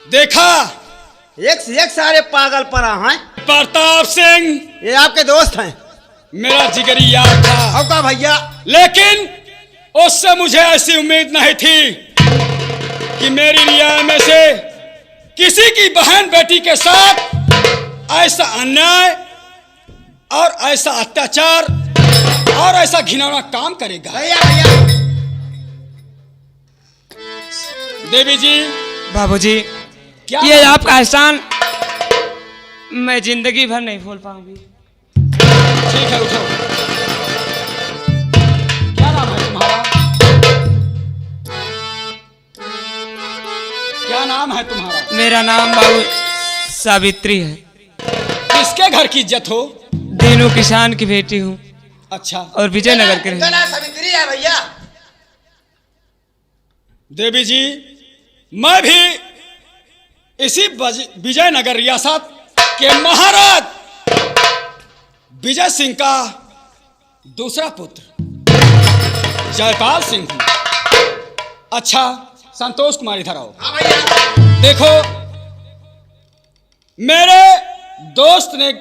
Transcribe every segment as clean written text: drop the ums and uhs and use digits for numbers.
देखा एक से एक सारे पागल पड़ा हैं। प्रताप सिंह ये आपके दोस्त हैं। मेरा जिगरी यार था। अब का भैया, लेकिन उससे मुझे ऐसी उम्मीद नहीं थी कि मेरी रियायत में से किसी की बहन बेटी के साथ ऐसा अन्याय और ऐसा अत्याचार और ऐसा घिनौना काम करेगा। भैया भैया देवी जी, बाबूजी, क्या ये आपका एहसान मैं जिंदगी भर नहीं भूल पाऊंगी। ठीक है, उठो। क्या नाम है तुम्हारा? क्या नाम है तुम्हारा? मेरा नाम बाबू सावित्री है। किसके घर की इज्जत हो? दीनू किसान की बेटी हूँ अच्छा, और विजयनगर के इनका रहने। नाम सावित्री है भैया। देवी जी, मैं भी इसी विजयनगर रियासत के महाराज विजय सिंह का दूसरा पुत्र जयपाल सिंह हूं। अच्छा, संतोष कुमार इधर आओ। हाँ भैया। देखो, मेरे दोस्त ने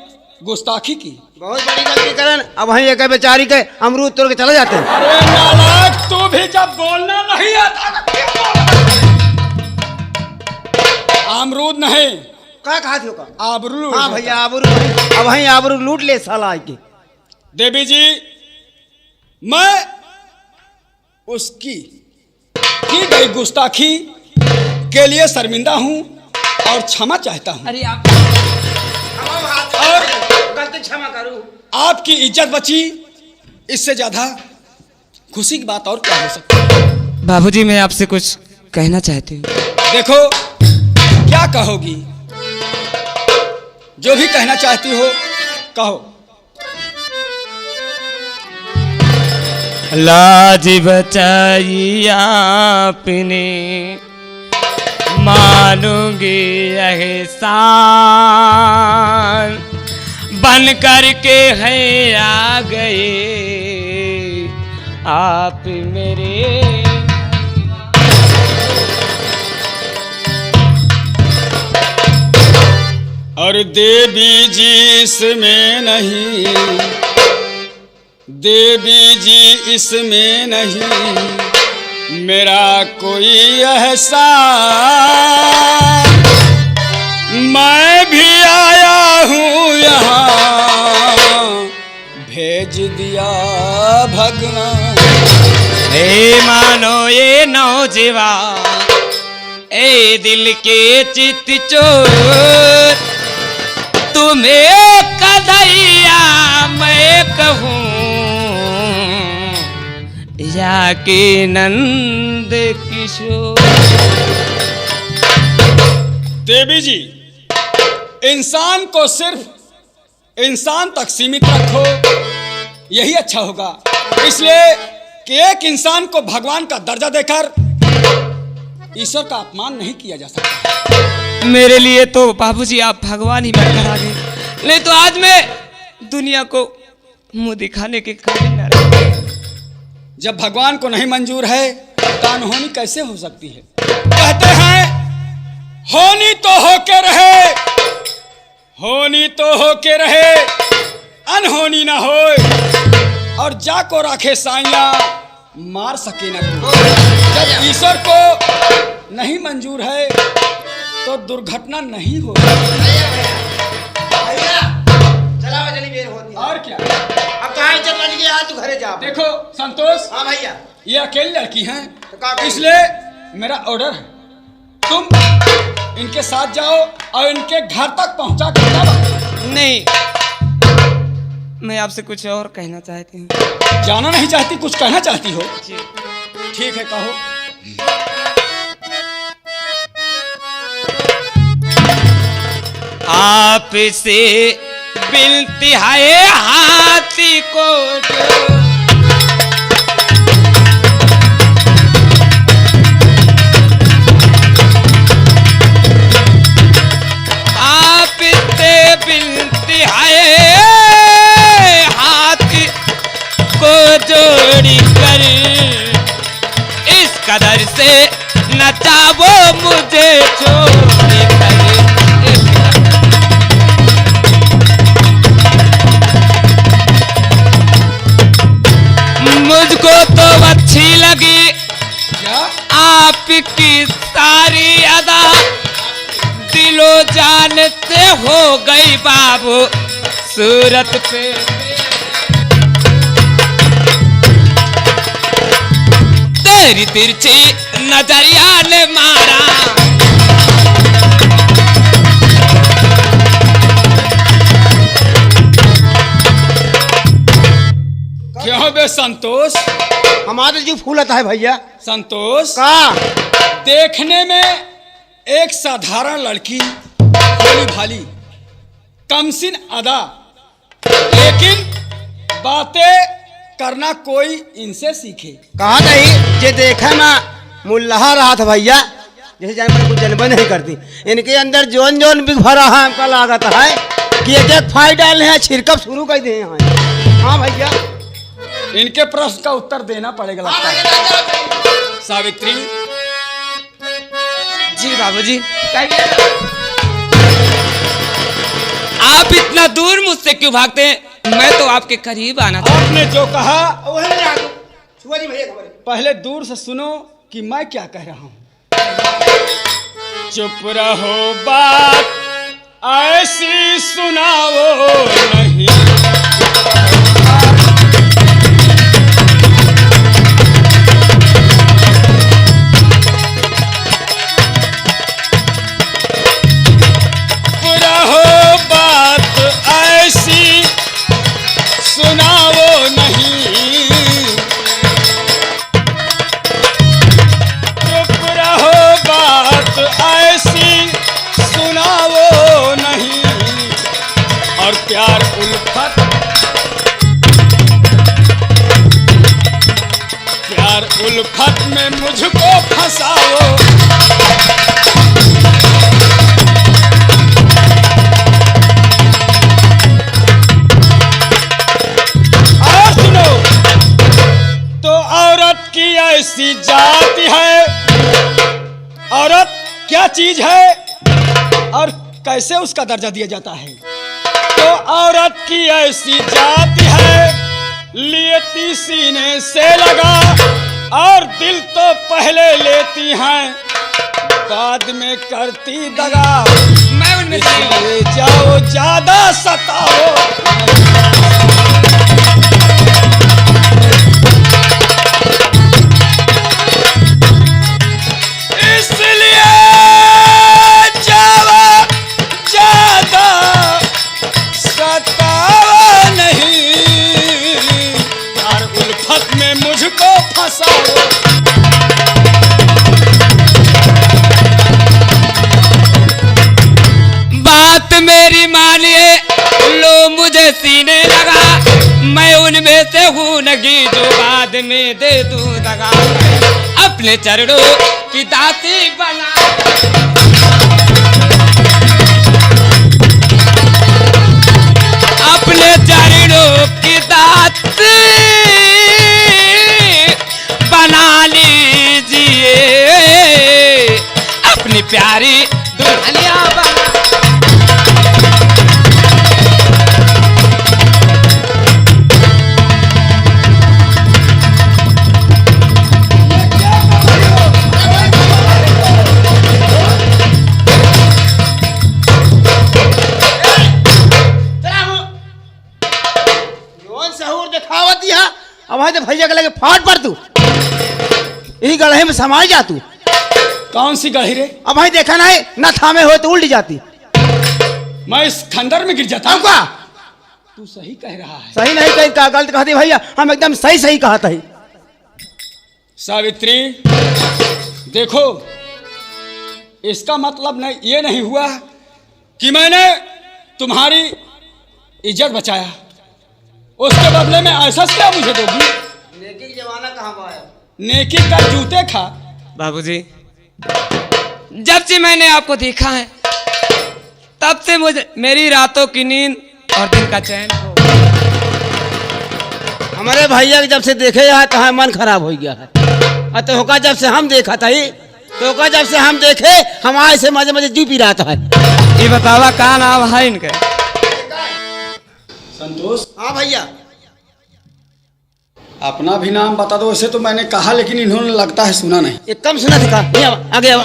गुस्ताखी की। बहुत बड़ी गलती करन। अब वहीं एक बेचारी के अमरूद तोड़ के चले जाते हैं। अरे नालायक, तू भी जब बोलना नहीं आता तो क्यों बोल? अमरूद नहीं, क्या कहा थी का? आबरू। हाँ भैया, आबरू। अब वहीं आबरू लूट ले साला के। देवी जी, मैं उसकी की गई गुस्ताखी के लिए शर्मिंदा हूं और क्षमा चाहता हूं। अरे आप और गलती क्षमा करूं। आपकी इज्जत बची, इससे ज्यादा खुशी की बात और क्या हो सकती है? बाबूजी, मैं आपसे कुछ कहना चाहती हूँ। देखो, क्या कहोगी? जो भी कहना चाहती हो कहो। लाज बचाई आपने, मानूंगी एहसान, बन करके है आ गए आप मेरे। और देवी जी इसमें नहीं, देवी जी इसमें नहीं मेरा कोई एहसान, मैं भी आया हूँ यहाँ भेज दिया भगवान। हे मानो ये नौजवान, ए दिल के चित चोर, तुम्हें कन्हैया मैं कहूँ या कि नंद किशोर। देवी जी, इंसान को सिर्फ इंसान तक सीमित रखो, यही अच्छा होगा। इसलिए कि एक इंसान को भगवान का दर्जा देकर ईश्वर का अपमान नहीं किया जा सकता। मेरे लिए तो बाबूजी आप भगवान ही बनकर आ गए, नहीं तो आज मैं दुनिया को मुंह दिखाने के काबिल न रहा। जब भगवान को नहीं मंजूर है तो अनहोनी कैसे हो सकती है? कहते हैं होनी तो होके रहे, होनी तो होके रहे, अनहोनी ना होए, और जाको राखे साइया मार सके न कोई। जब ईश्वर को नहीं मंजूर है तो दुर्घटना नहीं होगी। भैया चला चली बेर होती है। और क्या? अब कहाँ इज्जत बच गया? तू घरे जा। देखो संतोष, हाँ भैया। ये अकेली लड़की हैं, तो क्या करूं? इसलिए मेरा ऑर्डर है, तुम इनके साथ जाओ और इनके घर तक पहुंचा कर लाओ। नहीं, मैं आपसे कुछ और कहना चाहती हूँ। जाना नहीं चाहती, कुछ कहना चाहती हो? जी। ठीक है, कहो। आपसे बिनती है हाथी को जो, आपसे बिनती है हाथी को जोड़ी कर, इस कदर से नचावो मुझे छोड़ की सारी अदा दिलो जानते हो गई बाबू सूरत पे। तेरी तिरछी नजरिया ने मारा क्यों बे संतोष? हमारे जो फूलता है भैया। संतोष का देखने में एक साधारण लड़की, भोली भाली, कमसिन अदा, लेकिन बातें करना कोई इनसे सीखे। कहा नहीं जे देखा ना मुल्लाहा रहा था भैया, जैसे जान पर कुछ जनबन नहीं करती। इनके अंदर जोन जोन भी भरा है, हमका लागत है कि एक एक फाई डाले हैं, छिड़कब शुरू कर दिए हैं। हाँ भैया, इनके प्रश्न का उत्तर देना पड़ेगा लगता है। सावित्री जी बाबूजी, आप इतना दूर मुझसे क्यों भागते हैं? मैं तो आपके करीब आना था। आपने जो कहा भैया पहले दूर से सुनो कि मैं क्या कह रहा हूं। चुप रहो, बात ऐसी सुनाओ नहीं। सुनाओ नहीं, चुप रहो, बात ऐसी सुनाओ नहीं। और प्यार उल्फत, प्यार उल्फत में मुझको फंसाओ। ऐसी जाति है, औरत क्या चीज है और कैसे उसका दर्जा दिया जाता है। तो औरत की ऐसी जाति है, लेती सीने से लगा और दिल तो पहले लेती हैं, बाद में करती दगा। मैं उनमें ले जाओ, ज्यादा सताओ। मुझको फंसाओ। बात मेरी मानिए, लो मुझे सीने लगा, मैं उनमें से हूँ नगी जो बाद में दे दूँ दगा। अपने चरणों की दासी बना, अपने चरणों की दासी बना लीजिए, अपनी प्यारी दुल्हनिया बना। अब तो भैया के लगे फाट पर तू यही गढ़े में समाज जा तू। कौन सी गढ़ी रे? अब भाई देखा नहीं ना थामे हो तो उल्ट जाती, मैं इस खंडर में गिर जाता। का तू सही कह रहा है। सही नहीं कही का गलत कहती भैया, हम एकदम सही सही कहता है। सावित्री देखो, इसका मतलब नहीं ये नहीं हुआ कि मैंने तुम्हारी इज्जत बचाया, उसके बदले में ऐसा क्या मुझे दोगी? नेकी का जमाना कहाँ पाया? नेकी का जूते खा। बाबूजी, जब से मैंने आपको देखा है तब से मुझे मेरी रातों की नींद और दिन का चैन हो। हमारे भैया जब से देखे है तो मन खराब हो गया है। तो होगा जब से हम देखा था तो होगा जब से हम देखे हमारे से मजे मजे जू पी रहा था। ये बतावा का नाम है इनके? संतोष। हाँ भैया। अपना भी नाम बता दो। वैसे तो मैंने कहा, लेकिन इन्होंने लगता है सुना नहीं। एक कम सुना दिखा, नहीं आगे आओ।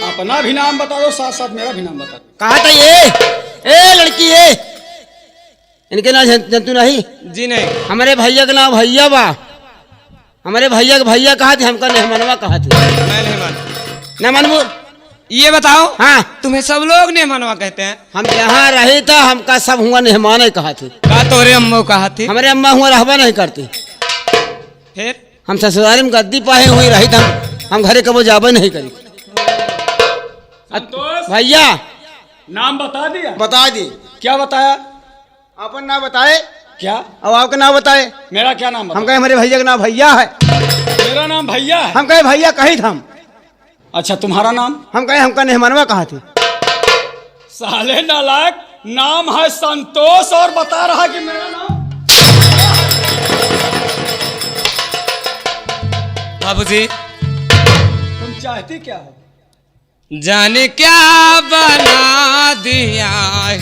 अपना भी नाम बता दो, साथ साथ मेरा भी नाम बता दो। कहा था ये लड़की ये इनके नाम जंतु नहीं। जी नहीं। हमारे भैया का नाम भैया बा। हमारे भैया के भैया कहा थे, हमका नेहमनवा कहा थे। मैं नहीं मानता। न मनमू। ये बताओ, हाँ तुम्हें सब लोग नेहमानवा कहते हैं? हम जहाँ रहे था हमका सब हुआ नेहमान कहा थे। का तोरे अम्मो कहा थी? हमारे अम्मा हुआ रहबा नहीं करती। फिर हम ससुराल में गद्दी पाए हुई रही था, हम घरे कबो जाबे नहीं करी। संतोष, भैया नाम बता दिया? बता दी। क्या बताया? अपन ना बताए क्या? अब आपका नाम बताए। मेरा क्या नाम हम बताया? कहे हमारे भैया का नाम भैया है। मेरा नाम भैया है। हम कहे भैया कही था हम। अच्छा, तुम्हारा नाम? हम कहे हमका नेहमनवा कहा थे। साले नालायक, नाम है संतोष और बता रहा कि मेरा नाम। बाबूजी, तुम चाहती क्या हो? जाने क्या बना दिया है।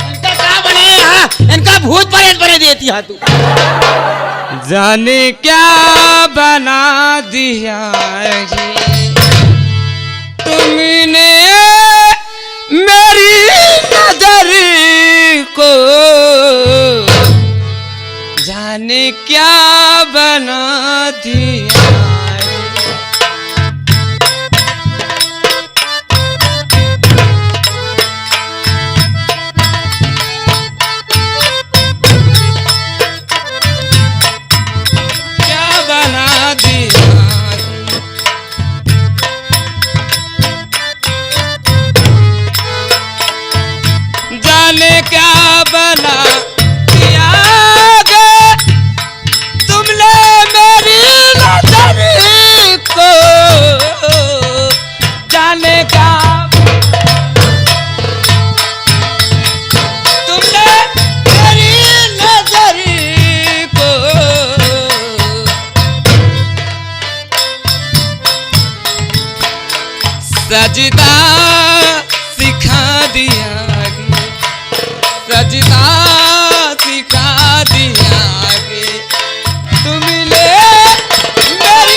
इनका क्या बने यहाँ? इनका भूत प्रेत बने देती है तू। जाने क्या बना दिया है तुमने मेरी नजर को। जाने क्या बना दिया है। क्या बना दिया है। जाने क्या बना दिया गे तुमने मेरी नजर को। जाने क्या तुमने मेरी नजर को। सजदा सिखा दिया, सजदा सिखा दिया गे तुमने मेरी।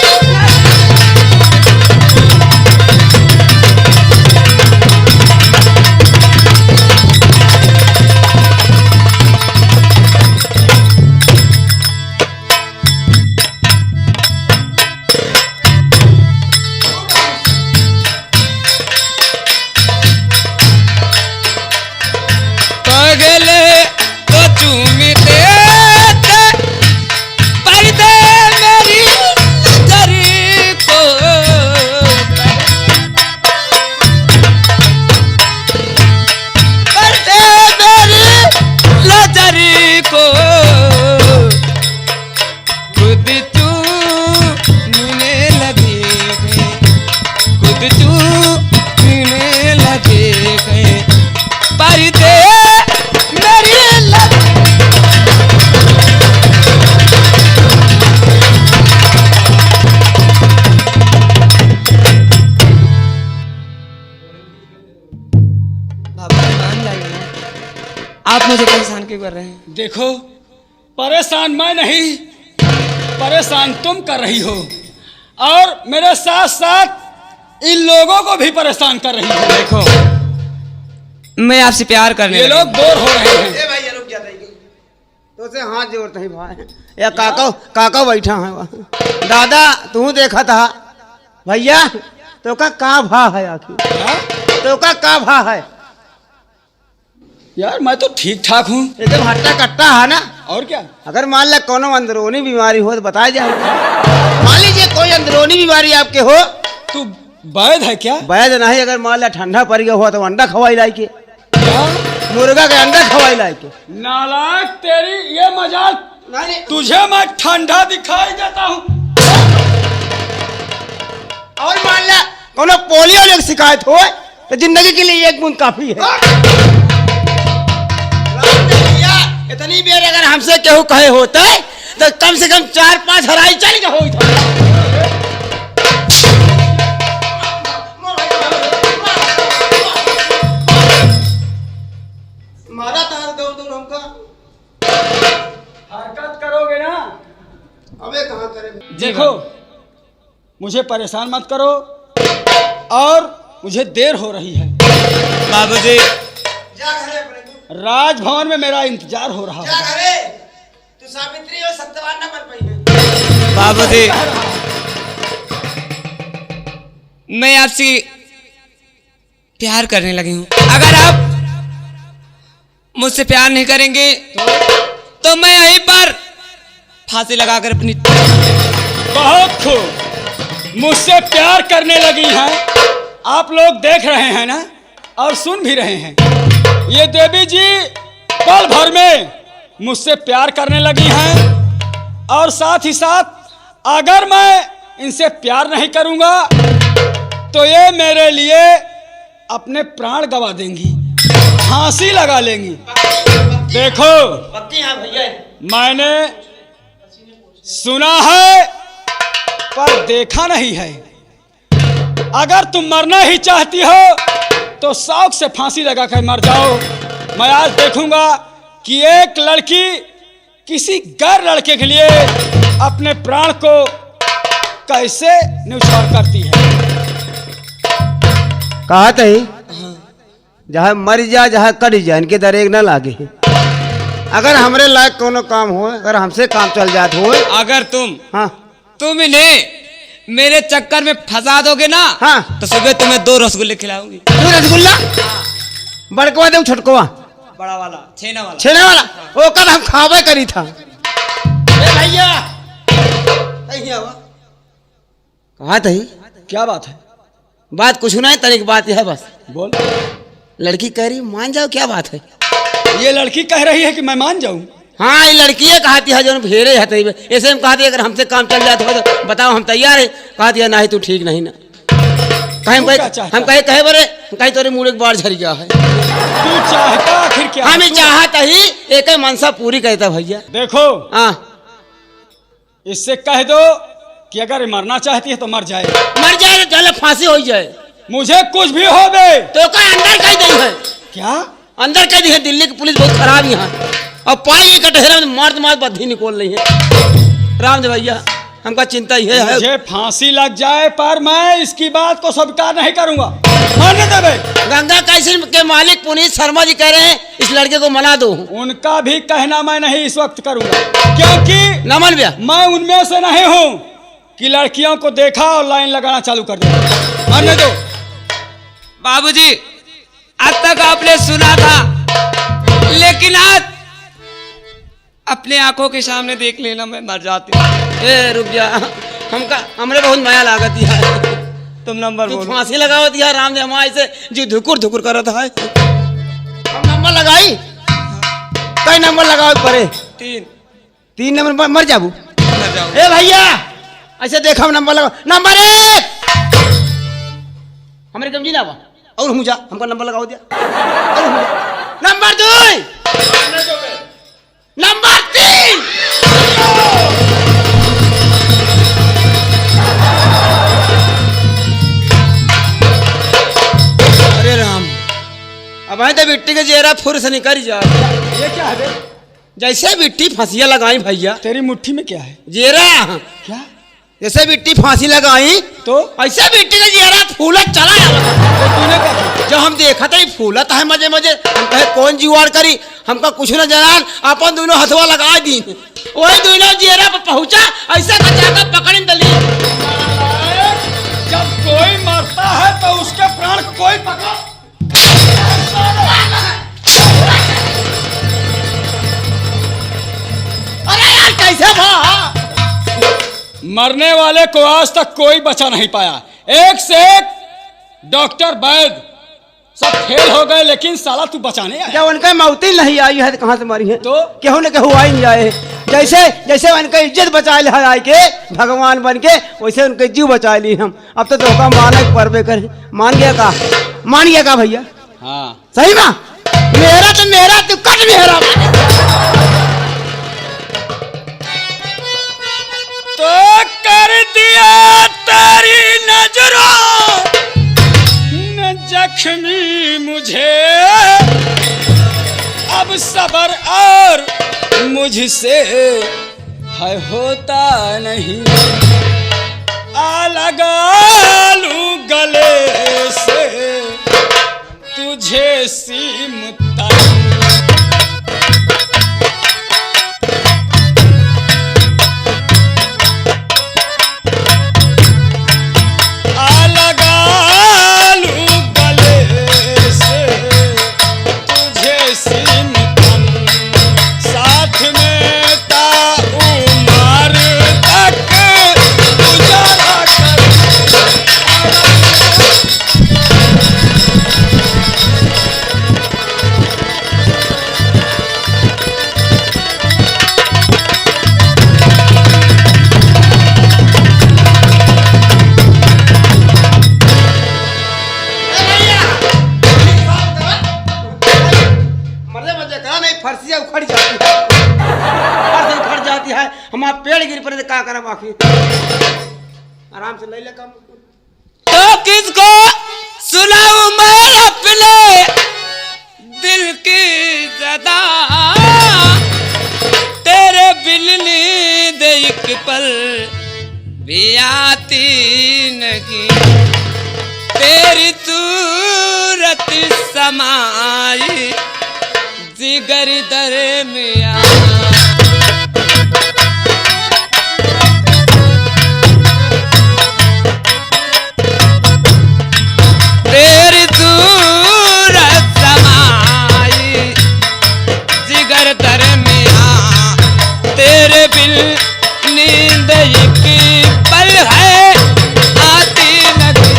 पगले तो चूमते थे पर्दे मेरी नजर को। पर्दे मेरी नजर को। खुद चूमने लगे थे, खुद चूमने लगे थे पर्दे मेरी लग। आप मुझे परेशान क्यों कर रहे हैं? देखो, परेशान मैं नहीं, परेशान तुम कर रही हो और मेरे साथ साथ इन लोगों को भी परेशान कर रही हो। देखो, मैं आपसे प्यार करने ये लगा। लोग बोर हो रहे हैं। ए भैया रुक जाते तो से हाथ जोड़ते ही भाई। या काका बैठा है वहाँ। दादा तू देखा था भैया तो का भा है आखिर? क्या? तो का भा है? यार मैं तो ठीक ठाक हूँ। एकदम हट्टा कट्टा है ना। और क्या? अगर मान लो कोनो अंदरूनी बीमारी हो तो बताया जाएगा। मान लीजिए कोई अंदरूनी बीमारी आपके हो। तू वैद है क्या? वैद नहीं, अगर मान लो ठंडा पड़ गया हुआ तो अंडा खवाई लाई के। क्या? मुर्गा का अंडा खवाई लाई के। नालायक, तेरी ये मजाक। तुझे मैं ठंडा दिखाई देता हूँ। और मान लो कोनो पोलियो की शिकायत हो तो जिंदगी के लिए एक बूंद काफी है। इतनी बेर अगर हमसे केहू कहे होता है तो कम से कम 4-5 हराई चल के हो। मारा देखो, मुझे परेशान मत करो और मुझे देर हो रही है। बाबूजी, जा घरे अपने राजभवन में मेरा इंतजार हो रहा जा है। घरे, तू सावित्री और सत्यवान न बन पाई है। बाबूजी, मैं आपसे प्यार करने लगी हूँ। अगर आप मुझसे प्यार नहीं करेंगे तो मैं यहीं पर फांसी लगाकर अपनी बहुत खूब, मुझसे प्यार करने लगी हैं। आप लोग देख रहे हैं ना और सुन भी रहे हैं। ये देवी जी पल भर में मुझसे प्यार करने लगी हैं और साथ ही साथ अगर मैं इनसे प्यार नहीं करूंगा तो ये मेरे लिए अपने प्राण गंवा देंगी, फांसी लगा लेंगी। देखो, पक्की हाँ भैया, मैंने सुना है पर देखा नहीं है। अगर तुम मरना ही चाहती हो तो शौक से फांसी लगा कर मर जाओ। मैं आज देखूंगा कि एक लड़की किसी गैर लड़के के लिए अपने प्राण को कैसे न्यौछावर करती है। कहा तही जहाँ मर जा जहाँ कट जा, इनके दरेग न लागे। अगर हमरे लायक कोनो काम हो, अगर हमसे काम चल जात हो, अगर तुम हाँ इन्हें मेरे चक्कर में फंसा दोगे ना, हाँ, तो सुबह तुम्हें 2 रसगुल्ले खिलाऊंगी। तू रसगुल्ला बड़कवा दे छोटकवा बड़ा वाला, छेना वाला। छेने वाला वो कल हम खावे करी था। ए भैया कहा तही क्या बात है? बात कुछ नहीं, तनिक बात यह है बस। बोल। लड़की कह रही मान जाओ, क्या बात है? ये लड़की कह रही है कि मैं मान जाऊं। हाँ, ये लड़की है कहती है जो भेरे है तई ऐसे हम कहती है अगर हमसे काम चल जाता हो तो बताओ हम तैयार है। कहती है नहीं तू ठीक नहीं ना, हम कहे कहे बरे कहीं तोरे मुँह एक बार झर गया है। तू चाहता आखिर क्या? हम चाहता ही एक मनसा पूरी कहता भैया। देखो, हाँ, इससे कह दो कि अगर मरना चाहती है तो मर जाए। मर जाए तो चले फांसी हो जाए। मुझे कुछ भी हो बे। तो का अंदर कह दी है, क्या अंदर कह दी है? दिल्ली की पुलिस बहुत खराब यहाँ, और पाई कटहरा में मार मार बद्धी निकोल रही है। रामदेव भैया हमका चिंता ही है। मुझे फांसी लग जाए पर मैं इसकी बात को स्वीकार नहीं करूंगा। मानने दे बे। गंगा कैसे के मालिक पुनीत शर्मा जी कह रहे हैं इस लड़के को मना दो। उनका भी कहना मैं नहीं इस वक्त करूंगा, क्योंकि नमन भैया मैं उनमें से नहीं हूं कि लड़कियों को देखा और लाइन लगाना चालू कर दिया। मानने दो। बाबूजी, आज तक आपने सुना था, लेकिन आज अपने आंखों के सामने देख लेना मैं मर जाती हूँ। ए रुक जा, हमका हमरे बहुत माया लागत है। तुम नंबर तू बोलो। फांसी लगाओ दिया रामदेव हमारे से जो धुकुर धुकुर करत है। हम नंबर लगाई, कई नंबर लगाओ परे? 3 नंबर पर मर जाबू। मर जाओ। ए भैया ऐसे देखा हम नंबर लगाओ। नंबर 1 हमारे कम जी ना और मुझा हमको नंबर लगाओ दिया। और मुझा। Number 2, number 3। अरे राम, अब आए तो बिट्टी के जेरा फुर से निकल जा। ये क्या है बे? जैसे बिट्टी फांसियां लगाई भैया, तेरी मुट्ठी में क्या है? जेरा क्या? जैसे बिट्टी फांसी लगाई तो ऐसे बिट्टी का जेरा फूलत चला जाता। तो तूने क्या किया? जब हम देखा था फूलत है मजे मजे, हम कहे कौन जुआड़ करी, हमका कुछ न जनान, अपन दोनों हथवा लगा दी। वही दोनों जेरा पर पहुंचा, ऐसा जाकर पकड़ दली। जब कोई मरता है तो उसके प्राण को कोई पकड़ो। अरे यार कैसे भा? मरने वाले को आज तक कोई बचा नहीं पाया। एक से एक डॉक्टर वैद सब फेल हो गए, लेकिन साला तू बचाने आया। जब उनका मौती नहीं आई है तो कहाँ से मरी है? तो केहू न केहू आई नहीं आए। जैसे जैसे उनका इज्जत बचा ले आए के भगवान बन के, वैसे उनके जीव बचा ली हम। अब तो धोखा माना परवे करे। मान गया का? मान गया का भैया? हाँ, सही ना? मेरा तो मेरा, तू कट मेरा। तो कर दिया तेरी नजरों न जख्मी मुझे, अब सबर और मुझसे है होता नहीं, आ लगा लूं गले से तुझे सीमता। फर्सियाँ उखड़ जाती है, फर्सी उखड़ जाती है, हमारा पेड़ गिर पड़े तो क्या करा बाकी। आराम से ले ले काम। तो किसको सुनाऊं मैं अपने दिल की सदा, तेरे बिन नींद एक पल भी आती नहीं, तेरी सूरत समाई जिगर दरमियां। तेरी सूरत समाई जिगर दरमियां, तेरे बिन नींद एक पल है आती नहीं।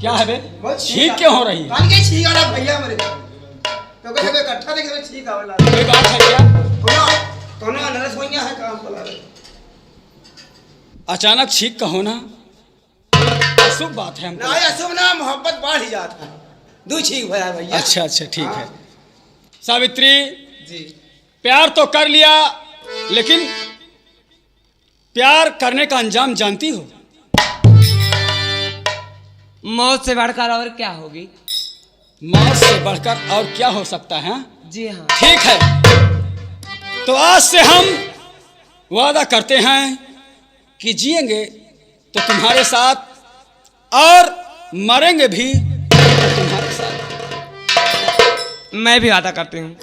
क्या है बे? छींक क्यों हो रही है? छींक आ रहा भैया मेरे तो कहे बे इकट्ठा देखे तो छींक आवेला। कोई बात है क्या? कोनो नरस होइया है काम चला रहे। अचानक छींक का होना अशुभ बात है हमको। ना अशुभ ना, मोहब्बत बढ़ ही जाता है। दू छींक भरा भैया। अच्छा अच्छा ठीक है। सावित्री जी, प्यार तो कर लिया, लेकिन प्यार करने का अंजाम जानती हो? मौत से बढ़कर और क्या होगी? मौत से बढ़कर और क्या हो सकता है? जी हाँ। ठीक है, तो आज से हम वादा करते हैं कि जिएंगे तो तुम्हारे साथ और मरेंगे भी तो तुम्हारे साथ। मैं भी वादा करती हूँ,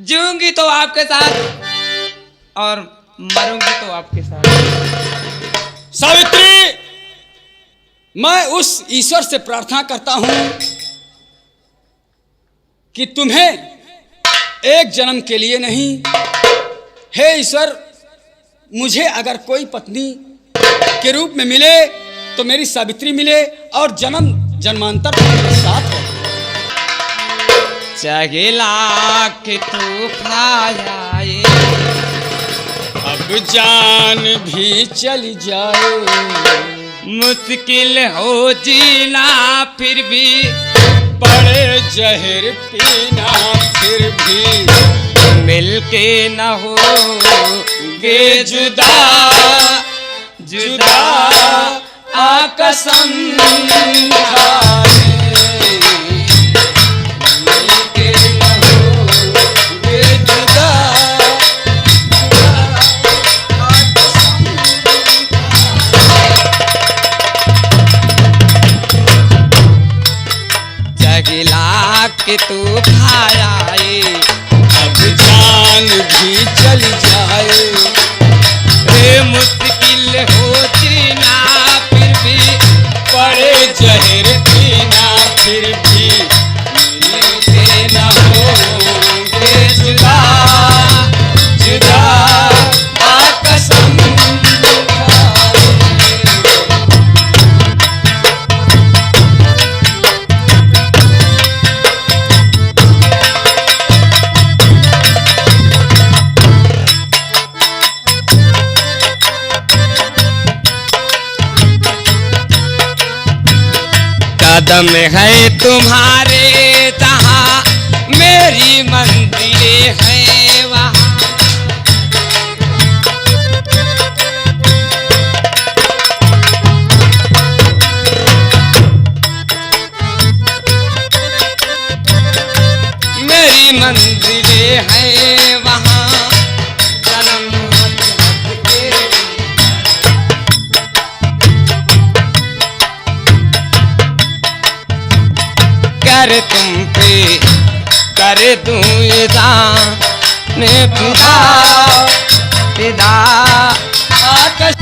जीऊंगी तो आपके साथ और मरूंगी तो आपके साथ। सावित्री, मैं उस ईश्वर से प्रार्थना करता हूं कि तुम्हें एक जन्म के लिए नहीं, हे ईश्वर, मुझे अगर कोई पत्नी के रूप में मिले तो मेरी सावित्री मिले और जन्म जन्मांतर तुम्हारे साथ हो। चगिला के तू खाए, अब जान भी चली जाए, मुश्किल हो जीना फिर भी, पड़े जहर पीना फिर भी, मिलके न हो गे जुदा जुदा आ कसम खाए, मिलके न होगे जुदा आ कसम चगिला के तू खाया, अब जान भी चली जाए, रे मुश्किल हो जीना फिर भी, पड़े जहर पीना फिर भी, मिलके न होगे जुदा जुदा आ कसम खाए। कदम है तुम्हारे जहाँ मेरी मंजिलें हैं वहाँ। मेरी मंजिलें हैं वहाँ जन्म के कर तुम पे कर दूं ने फिदा फिदा आकाश।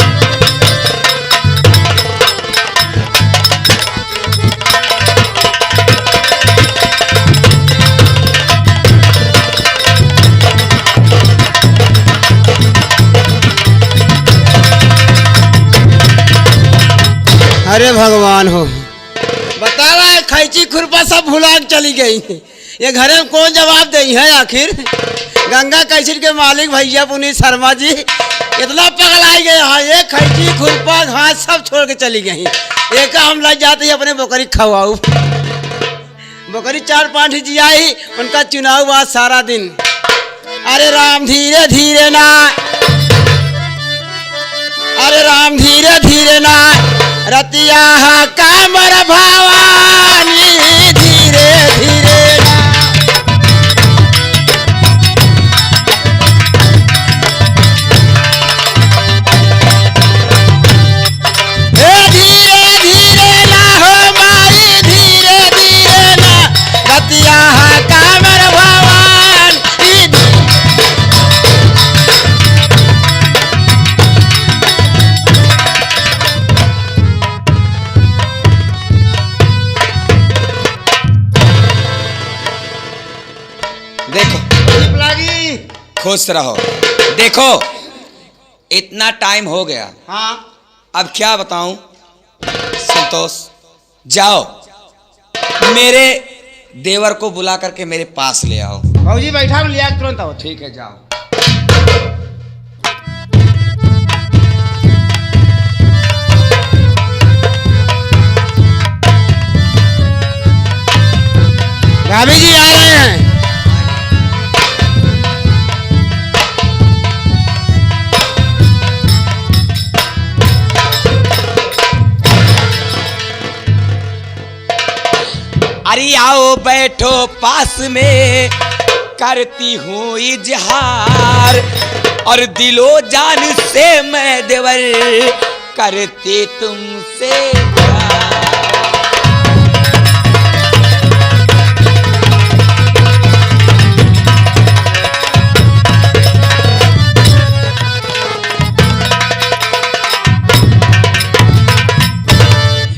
अरे भगवान हो, बता रहा है खैची खुरपा सब भुला के चली गई। ये घरे में कौन जवाब दे है आखिर? गंगा कैसेट के मालिक भैया पुनीत शर्मा जी इतना पगलाई गए हाँ, ये खैची खुरपा घास सब छोड़ के चली गई। एक हम लग जाते ही अपने बकरी खवाऊ, बकरी 4-5 जियाई, उनका चुनाव हुआ सारा दिन। अरे राम धीरे धीरे ना, अरे राम धीरे धीरे ना, रतिया कामर भवानी धीरे धीरे ना। धीरे धीरे ना हो माई धीरे धीरे ना, रतिया कामर भवानी। देखो लागी खुश रहो। देखो इतना टाइम हो गया, हाँ अब क्या बताऊं। संतोष जाओ मेरे देवर को बुला करके मेरे पास ले आओ। भाजी बैठा लिया तुरंत आओ। ठीक है जाओ। भाभी जी आ रहे हैं। अरे आओ बैठो पास में करती हूँ इजहार, और दिलो जान से मैं देवर करती तुमसे प्यार।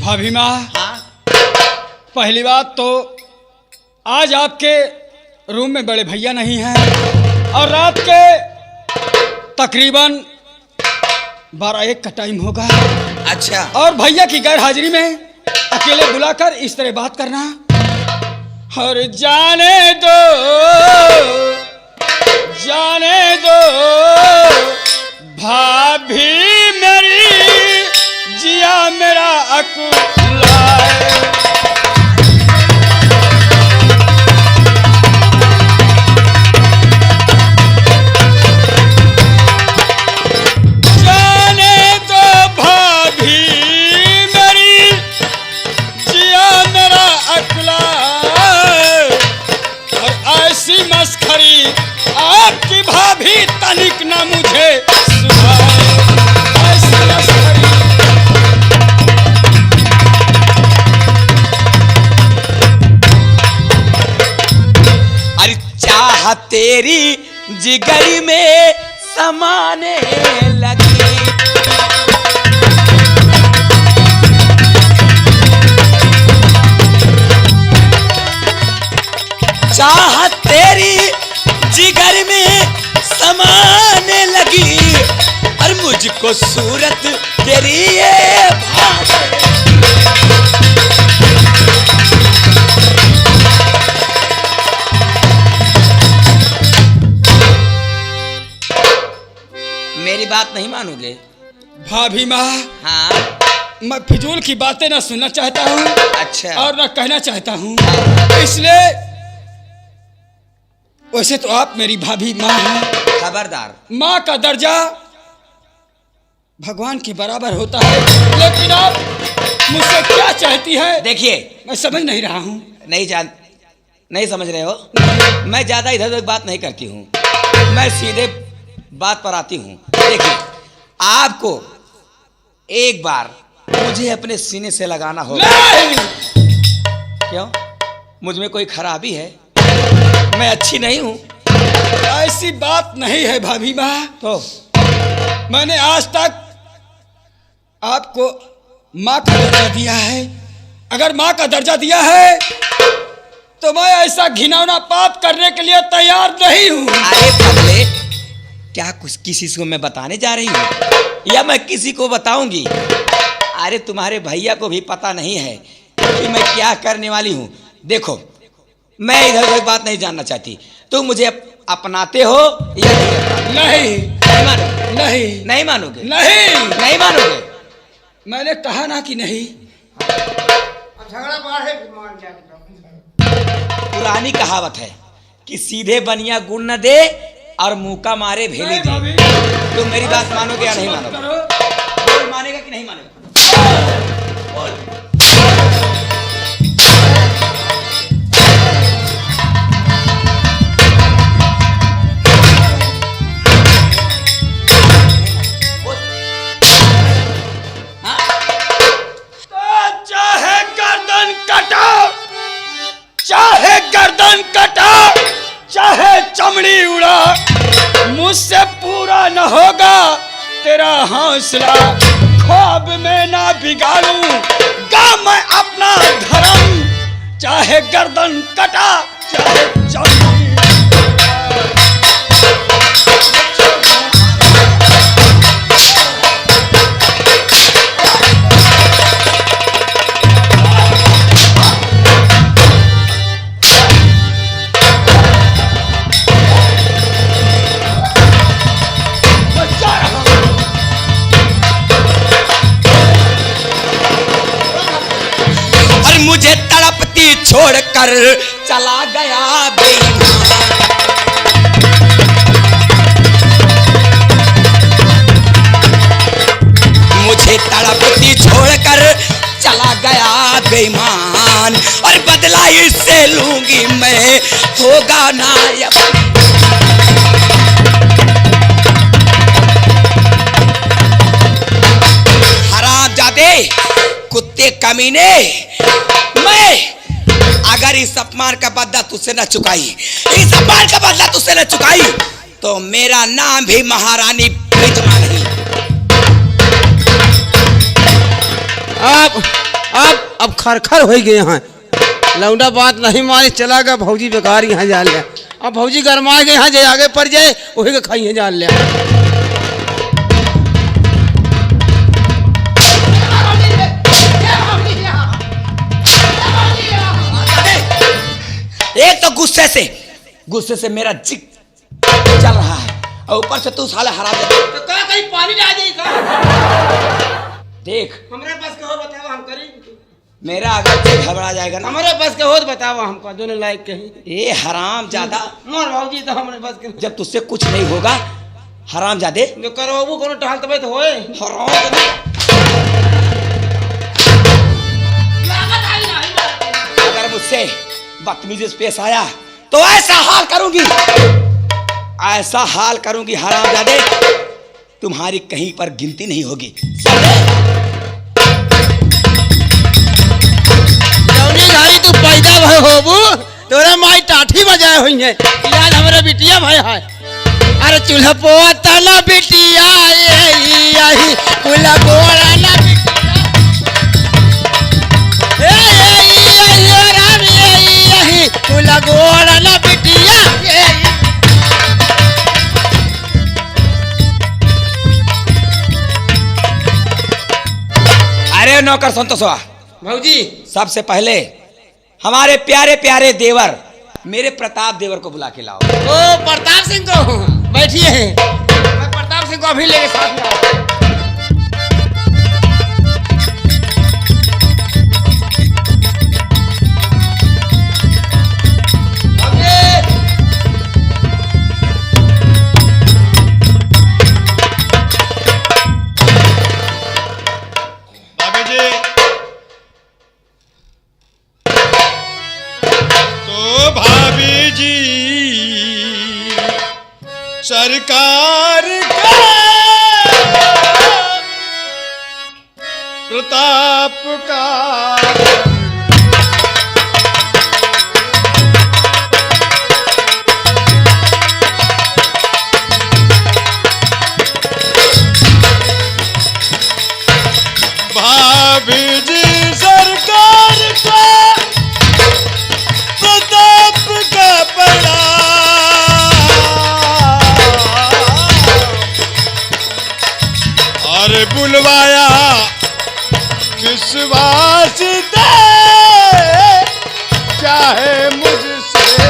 भाभी माँ, पहली बात तो आज आपके रूम में बड़े भैया नहीं हैं और रात के तकरीबन 12-1 का टाइम होगा। अच्छा। और भैया की गैर हाजिरी में अकेले बुलाकर इस तरह बात करना, और जाने दो भाभी मेरी, जिया मेरा अकुलाए। मस्खरी आपकी भाभी तनिक ना मुझे सुनाए, ऐसी मस्खरी। अरे चाह तेरी जिगर में समाने लगी, चाह तेरी जिगर में समाने लगी, और मुझको सूरत तेरी ये भावे। मेरी बात नहीं मानोगे? भाभी माँ, हाँ मैं फिजूल की बातें ना सुनना चाहता हूँ अच्छा। और ना कहना चाहता हूँ, इसलिए वैसे तो आप मेरी भाभी माँ हैं, खबरदार। माँ का दर्जा भगवान के बराबर होता है, लेकिन आप मुझसे क्या चाहती है देखिए, मैं समझ नहीं रहा हूँ। नहीं समझ रहे हो? मैं ज्यादा इधर उधर बात नहीं करती हूँ, मैं सीधे बात पर आती हूँ। देखिए, आपको एक बार मुझे अपने सीने से लगाना होगा। नहीं, क्यों? मुझ में कोई खराबी है? मैं अच्छी नहीं हूँ? ऐसी बात नहीं है भाभी माँ। तो मैंने आज तक आपको माँ का दर्जा दिया है, अगर माँ का दर्जा दिया है तो मैं ऐसा घिनौना पाप करने के लिए तैयार नहीं हूँ। अरे पगले, क्या कुछ किसी को मैं बताने जा रही हूँ या मैं किसी को बताऊंगी? अरे तुम्हारे भैया को भी पता नहीं है कि मैं क्या करने वाली हूँ। देखो, मैं इधर उधर बात नहीं जानना चाहती। तुम मुझे अपनाते हो या नहीं? नहीं मानोगे? नहीं नहीं मानोगे? नहीं, नहीं मानोगे? मैंने कहा ना कि नहीं। झगड़ा बढ़े मान जाए। पुरानी कहावत है कि सीधे बनिया गुण न दे और मुंह का मारे भेले दे। भाभी, तुम मेरी बात मानोगे या नहीं मत मानोगे? करो। बोल, मानेगा कि नहीं मानेगा? बोल। चाहे गर्दन कटाओ, चाहे गर्दन कटाओ, चाहे चमड़ी उड़ा, मुझसे पूरा न होगा तेरा हौसला। ख्वाब में ना बिगाड़ूंगा मैं अपना धर्म, चाहे गर्दन कटा, चाहे चमड़ी। मुझे तड़पती छोड़कर चला गया बेईमान। मुझे तड़पती छोड़कर चला गया बेईमान, और बदला इससे लूंगी मैं, होगा नायब। हरामजादे, कुत्ते कमीने, मैं अगर इस अपमान का बदला तुझसे न चुकाई, इस अपमान का बदला तुझसे न चुकाई, तो मेरा नाम भी महारानी प्रीतमा नहीं। अब खरखर हो गए हैं। लौंडा बात नहीं माने, चला गया भौजी बेकार यहाँ जान लिया। अब भौजी गरमा के यहाँ जाए, आगे पड़ जाए वही के खाइए जान लिया। एक तो गुस्से से मेरा जिग चल रहा है, और ऊपर से तू साले हरा दे। तो कहीं पानी ना आ जाएगा। देख, हमारे पास का हो बताओ, हम करें। मेरा अगर से घबरा जाएगा ना। हमारे पास का हो तो बताओ, हमको दोनों लायक के हैं। ये हराम ज्यादा, मोर भौजी तो हमारे पास के जब तुझसे कुछ नहीं होगा हराम जादे, जो करो वो कोनो टहल तबे तो होए। अगर मुझसे बदतमीजी से पेश आया तो ऐसा हाल करूंगी हरामजादे, तुम्हारी कहीं पर गिनती नहीं होगी। घाई तू पैदा भय होबू, तोरे माई टाठी बजाए हुई है। याद हमारे बिटिया भाई है। अरे चूल्हा पोआ तला बिटिया, यही कुला गोरा ना कुला गोरा ना बिटिया। अरे नौकर संतोषवा भौजी, सबसे पहले हमारे प्यारे प्यारे देवर मेरे प्रताप देवर को बुला के लाओ। ओ प्रताप सिंह को बैठिए हैं। मैं प्रताप सिंह को अभी लेके साथ में भाभी जी सरकार का प्रताप का भाभी जी सरकार का प्रताप का बड़ा और बुलवाया किस वास्ते चाहे मुझसे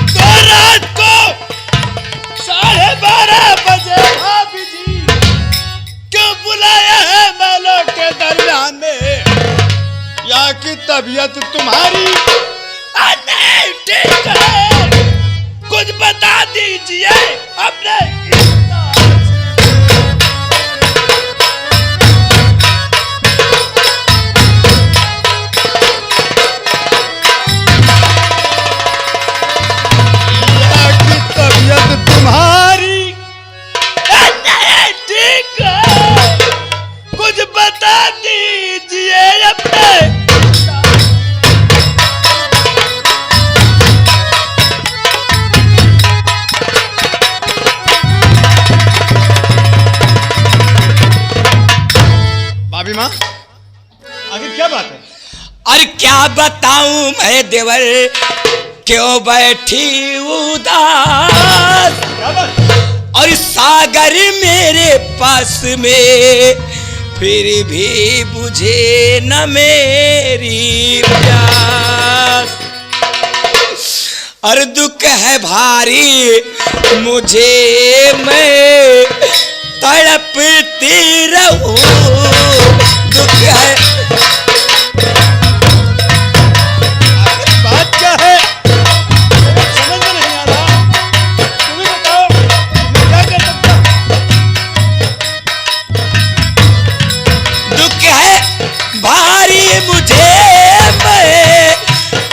तो रात को 12:30 बजे भाभी जी क्यों बुलाया है महलों के दरमियान में? या की तबीयत तुम्हारी नहीं ठीक है? कुछ बता दीजिए अपने या की तबीयत तुम्हारी नहीं ठीक है? कुछ बता दीजिए अपने भाभी माँ, आखिर क्या बात है? अरे क्या बताऊं मैं देवर, क्यों बैठी उदास, क्या बात? और सागर मेरे पास में फिर भी बुझे न मेरी प्यास। और दुख है भारी मुझे, मैं तड़पती रहूं। दुख है, बात क्या है? समझ में नहीं आ रहा। तुम्हें बताओ, मैं क्या कर सकता हूँ? दुख है भारी मुझे, मैं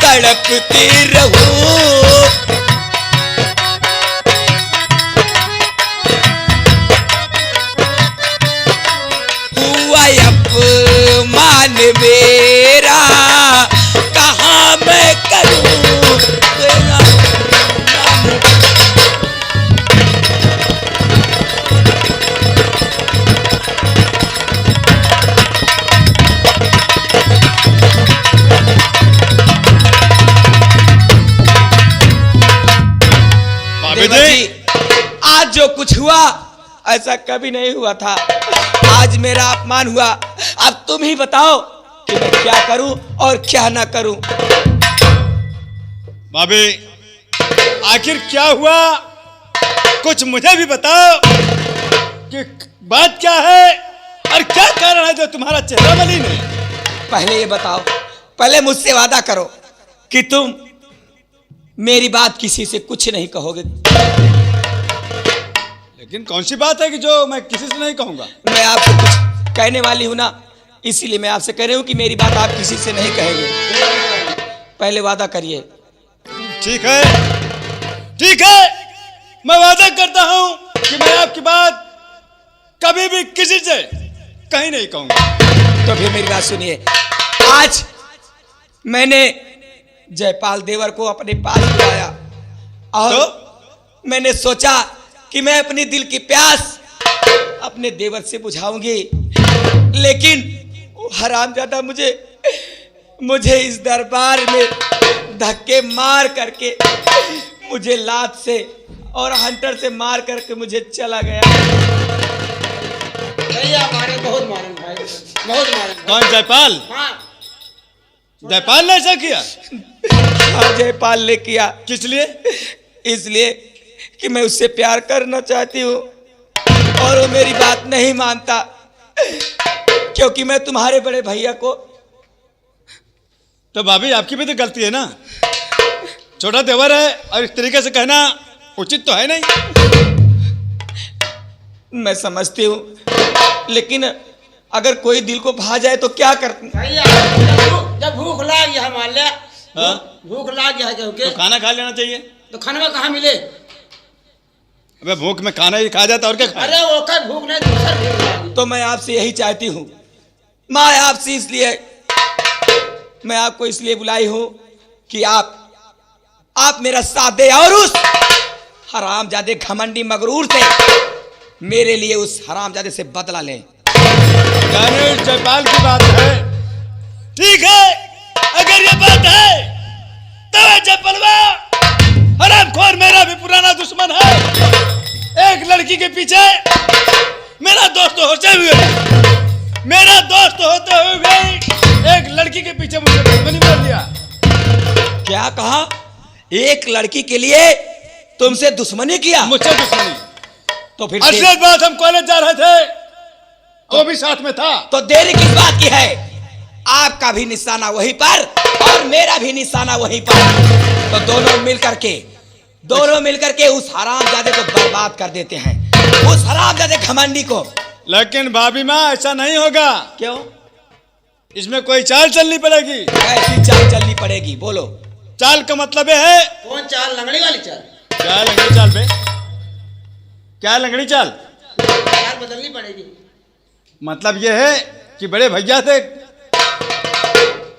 तड़पती रहूं। हुआ अपमान मेरा, कहाँ मैं करूं तेरा नाम। भाभी देवर जी, जी, आज जो कुछ हुआ ऐसा कभी नहीं हुआ था। आज मेरा अपमान हुआ। अब तुम ही बताओ कि मैं क्या करूं और क्या ना करूं। भाभी आखिर क्या हुआ? कुछ मुझे भी बताओ कि बात क्या है और क्या कारण है जो तुम्हारा चेहरा मलिन है? पहले ये बताओ, पहले मुझसे वादा करो कि तुम मेरी बात किसी से कुछ नहीं कहोगे। लेकिन कौन सी बात है कि जो मैं किसी से नहीं कहूंगा? मैं आपसे कुछ कहने वाली हूं ना, इसीलिए मैं आपसे कह रही हूं कि मेरी बात आप किसी से नहीं कहेंगे। पहले वादा करिए। ठीक है, ठीक है, मैं वादा करता हूं कि मैं आपकी बात कभी भी किसी से कहीं नहीं कहूंगा। तो फिर मेरी बात सुनिए। आज मैंने जयपाल देवर को अपने पास बुलाया और तो? मैंने सोचा कि मैं अपने दिल की प्यास अपने देवर से बुझाऊंगी, लेकिन वो हरामजादा मुझे इस दरबार में धक्के मार करके, मुझे लात से और हंटर से मार करके मुझे चला गया। भैया मारे, बहुत मारे भाई, बहुत मारे। कौन? जयपाल? हाँ, जयपाल ने ऐसा किया? हाँ, जयपाल ने किया। किस लिए? इसलिए कि मैं उससे प्यार करना चाहती हूँ और वो मेरी बात नहीं मानता, क्योंकि मैं तुम्हारे बड़े भैया को। तो भाभी आपकी भी तो गलती है ना, छोटा देवर है और इस तरीके से कहना उचित तो है नहीं। मैं समझती हूँ लेकिन अगर कोई दिल को भा जाए तो क्या करते? भैया जब भूख लाग गया मान लिया, हाँ? भूख लाग गया क्योंकि तो खाना खा लेना चाहिए। तो खाना कहाँ मिले? अबे भूख में खाना ही खा जाता और क्या खाए? अरे वो का भूख नहीं, दूसरा भूख लागी। तो मैं आपसे यही चाहती हूँ, मैं आपसे इसलिए, मैं आपको इसलिए बुलाई हूँ कि आप मेरा साथ दे और उस हरामजादे घमंडी मगरूर से मेरे लिए उस हरामजादे से बदला लें। गणेश जयपाल की बात है, ठीक है। अगर ये बात है तो जयपलवा हरामखोर मेरा भी पुराना दुश्मन है। एक लड़की के पीछे मेरा दोस्त होते हुए एक लड़की के पीछे मुझे दुश्मनी बोल दिया। क्या कहा? एक लड़की के लिए तुमसे दुश्मनी किया? मुझसे दुश्मनी? तो फिर असली बात, हम कॉलेज जा रहे थे, वो भी साथ में था। तो देरी किस बात की है? आपका भी निशाना वहीं पर और मेरा भी निशाना वहीं पर। तो दोनों मिलकर के उस हरामजादे को बर्बाद कर देते हैं, उस हरामजादे घमंडी को। लेकिन भाभी माँ ऐसा नहीं होगा। क्यों? इसमें कोई चाल चलनी पड़ेगी। ऐसी चाल चलनी पड़ेगी? बोलो। चाल का मतलब है कौन चाल? लंगड़ी वाली चाल? क्या लंगड़ी चाल बे? क्या लंगड़ी चाल? चाल बदलनी पड़ेगी। मतलब ये है कि बड़े भैया से,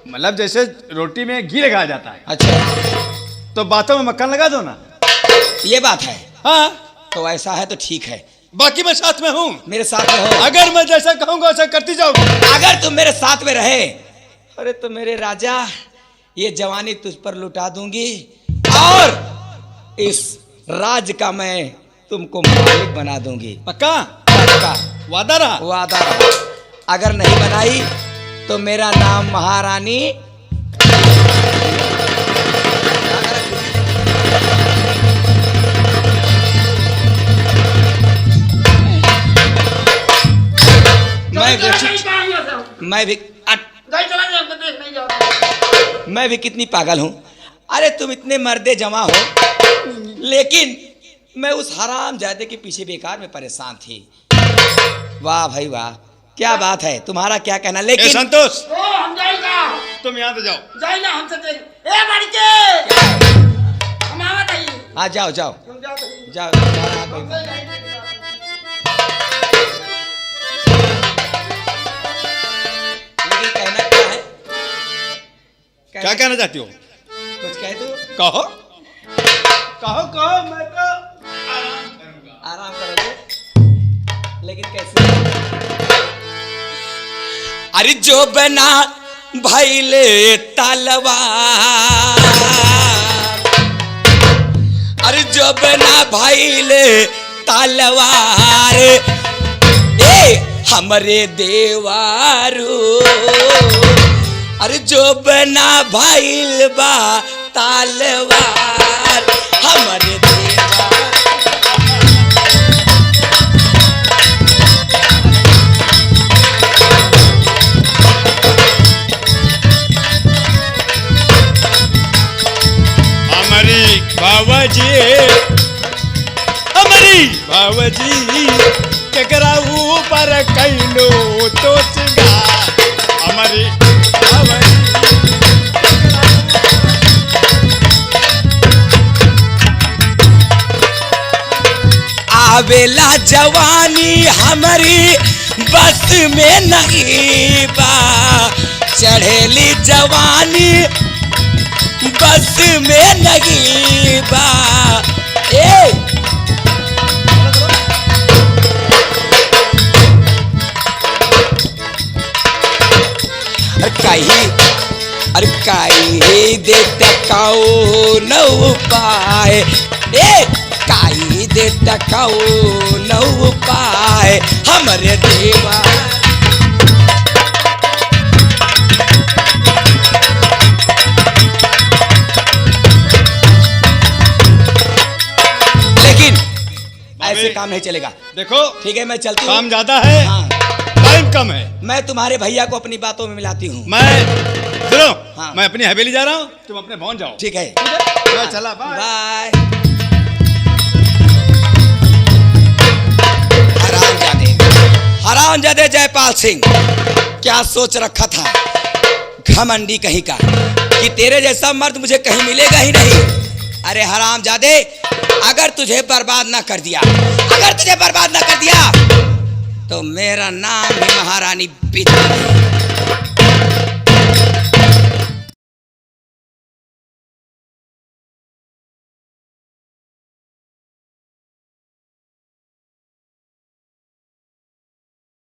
मतलब जैसे रोटी में घी लगा जाता है, अच्छा, तो बातों में मक्खन लगा दो ना। ये बात है। हाँ, तो ऐसा है तो ठीक है, बाकी मैं साथ में हूँ। मेरे साथ में हो। अगर मैं जैसा कहूँगा वैसा करती जाओगी। अगर तुम मेरे साथ में रहे, अरे तो मेरे राजा, ये जवानी तुझ पर लुटा दूंगी और इस राज का मैं तुमको मालिक बना दूंगी। पक्का? पक्का। वादा रहा? वादा रहा। अगर नहीं बनाई तो मेरा नाम महारानी मैं भी कितनी पागल हूं। अरे तुम इतने मर्दे जमा हो, लेकिन मैं उस हरामजादे के पीछे बेकार में परेशान थी। वाह भाई वाह, क्या बात है, तुम्हारा क्या कहना। लेकिन संतोष, हम जाएगा, तुम यहाँ से जाओ। जाइना हमसे देख। ए बाड़के, हम आवत हई। हाँ जाओ जाओ तुम जाओ तो। जाओ। लेकिन कहना क्या है? क्या कहना चाहती हो? कुछ कह तू। कहो कहो कहो, मैं तो आराम करोगे, लेकिन कैसे? अरे जो बना भैले तलवार, अरे जो बना भैले तलवार, ए हमरे देवारू, अरे जो बना भैल बा तलवार, हमरे देवार। हमारी बाबूजी केकरा ऊपर कैलो तो सिंगार। हमारी आवेला जवानी हमारी बस में नहीं बा, चढ़ेली जवानी बस में नहीं बा। ए कहीं, अरे कहीं दे टकाओ न पाए, ए कहीं दे टकाओ न पाए, हमरे देवा। ऐसे काम नहीं चलेगा। देखो ठीक है, मैं चलती हूँ। काम ज्यादा है, हाँ। टाइम कम है। मैं तुम्हारे भैया को अपनी बातों में मिलाती हूँ। सुनो, हाँ। मैं अपनी हवेली जा रहा हूँ, तुम अपने भवन जाओ। ठीक है, मैं चला, बाय। बाय। हरामजादे, हरामजादे जयपाल सिंह, क्या सोच रखा था घमंडी कहीं का कि तेरे जैसा मर्द मुझे कहीं मिलेगा ही नहीं। अरे हरामजादे, अगर तुझे बर्बाद ना कर दिया, अगर तुझे बर्बाद ना कर दिया तो मेरा नाम ही महारानी बीती।